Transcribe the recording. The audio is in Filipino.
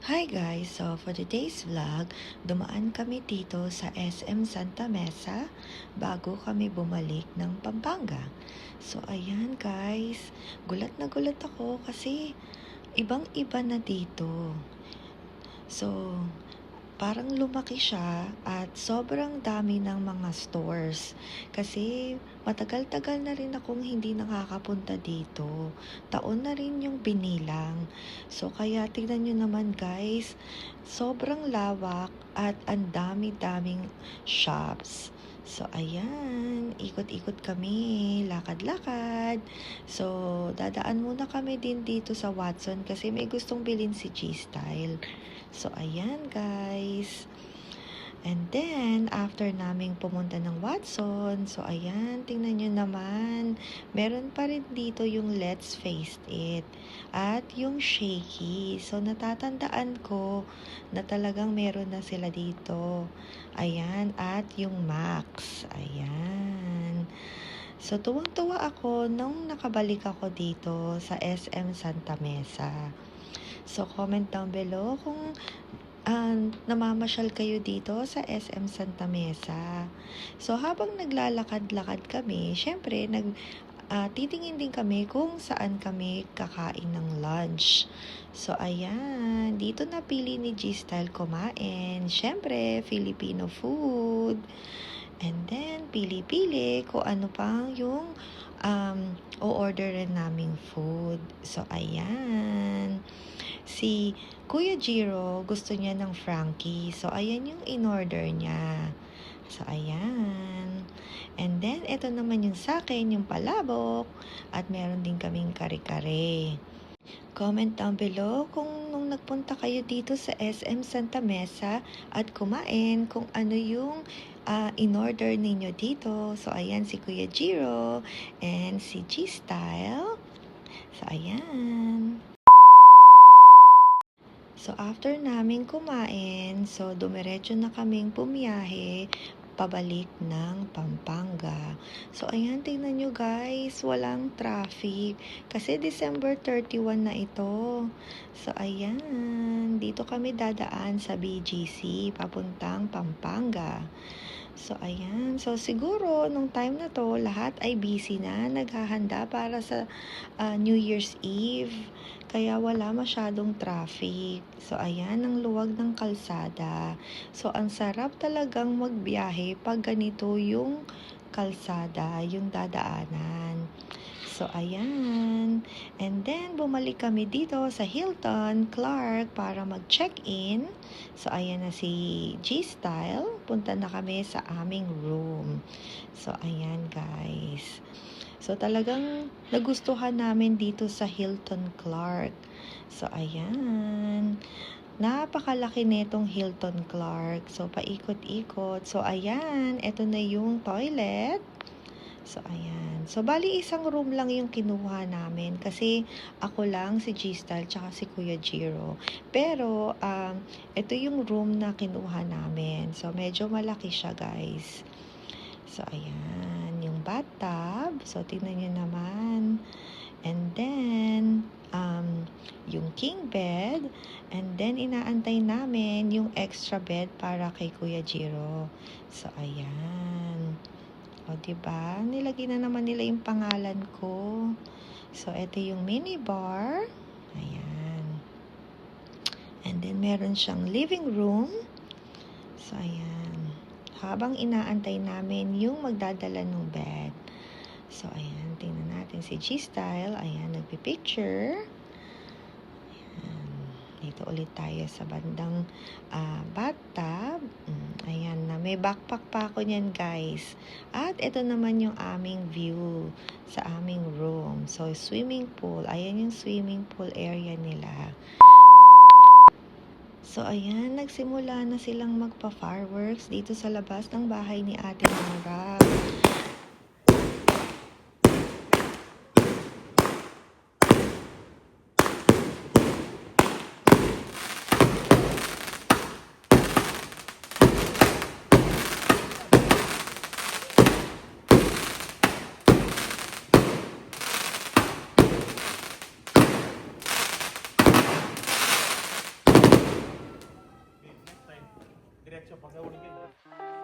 Hi guys! So for today's vlog, dumaan kami dito sa SM Santa Mesa bago kami bumalik ng Pampanga. So ayan guys, gulat na gulat ako kasi ibang-iba na dito. So parang lumaki siya at sobrang dami ng mga stores. Kasi matagal-tagal na rin akong hindi nakakapunta dito. Taon na rin yung binilang. So kaya tignan nyo naman guys, sobrang lawak at ang dami-daming shops. So ayan, ikot-ikot kami, lakad-lakad. So dadaan muna kami din dito sa Watson kasi may gustong bilhin si G-Style. So, ayan guys. And then, after naming pumunta ng Watson, so ayan, tingnan nyo naman, meron pa rin dito yung Let's Face It at yung Shaky. So, natatandaan ko na talagang meron na sila dito. Ayan, at yung Max. Ayan. So, tuwang-tuwa ako nung nakabalik ako dito sa SM Santa Mesa. So, comment down below kung namamasyal kayo dito sa SM Santa Mesa. So, habang naglalakad-lakad kami, syempre, titingin din kami kung saan kami kakain ng lunch. So, ayan. Dito napili ni G-Style kumain. Syempre, Filipino food. And then, pili-pili kung ano pang yung o-orderin naming food. So, ayan. Si Kuya Jiro, gusto niya ng Frankie. So, ayan yung in-order niya. So, ayan. And then, ito naman yung sa akin, yung palabok. At meron din kaming kare-kare. Comment down below kung nung nagpunta kayo dito sa SM Santa Mesa at kumain kung ano yung in-order ninyo dito. So, ayan si Kuya Jiro and si G-Style. So, ayan. So, after namin kumain, so dumiretso na kaming bumiyahe pabalik ng Pampanga. So, ayan, tingnan nyo guys, walang traffic. Kasi December 31 na ito. So, ayan, dito kami dadaan sa BGC, papuntang Pampanga. So, ayan. So, siguro, nung time na to, lahat ay busy na, naghahanda para sa New Year's Eve. Kaya wala masyadong traffic. So, ayan, ang luwag ng kalsada. So, ang sarap talagang magbiyahe pag ganito yung kalsada, yung dadaanan. So, ayan. And then, bumalik kami dito sa Hilton Clark para mag-check-in. So, ayan na si G-Style. Punta na kami sa aming room. So, ayan guys. So, talagang nagustuhan namin dito sa Hilton Clark. So, ayan. Napakalaki netong Hilton Clark. So, paikot-ikot. So, ayan. Ito na yung toilet. So, ayan. So, bali isang room lang yung kinuha namin kasi ako lang, si G-Style, tsaka si Kuya Jiro. Pero, ito yung room na kinuha namin. So, medyo malaki siya, guys. So, ayan. Yung bathtub. So, tingnan nyo naman. And then, yung king bed. And then, inaantay namin yung extra bed para kay Kuya Jiro. So, ayan. O, diba? Nilagay na naman nila yung pangalan ko. So, ito yung mini bar. Ayan. And then, meron siyang living room. So, ayan. Habang inaantay namin yung magdadala ng bed. So, ayan. Tingnan natin si G-Style. Ayan, nagpipicture. Ayan. Dito ulit tayo sa bandang bathtub. Ayan na. May backpack pa ako niyan, guys. At ito naman yung aming view sa aming room. So, swimming pool. Ayan yung swimming pool area nila. So, ayan. Nagsimula na silang magpa-fireworks dito sa labas ng bahay ni Ate Nora. diretso, pagawin yun.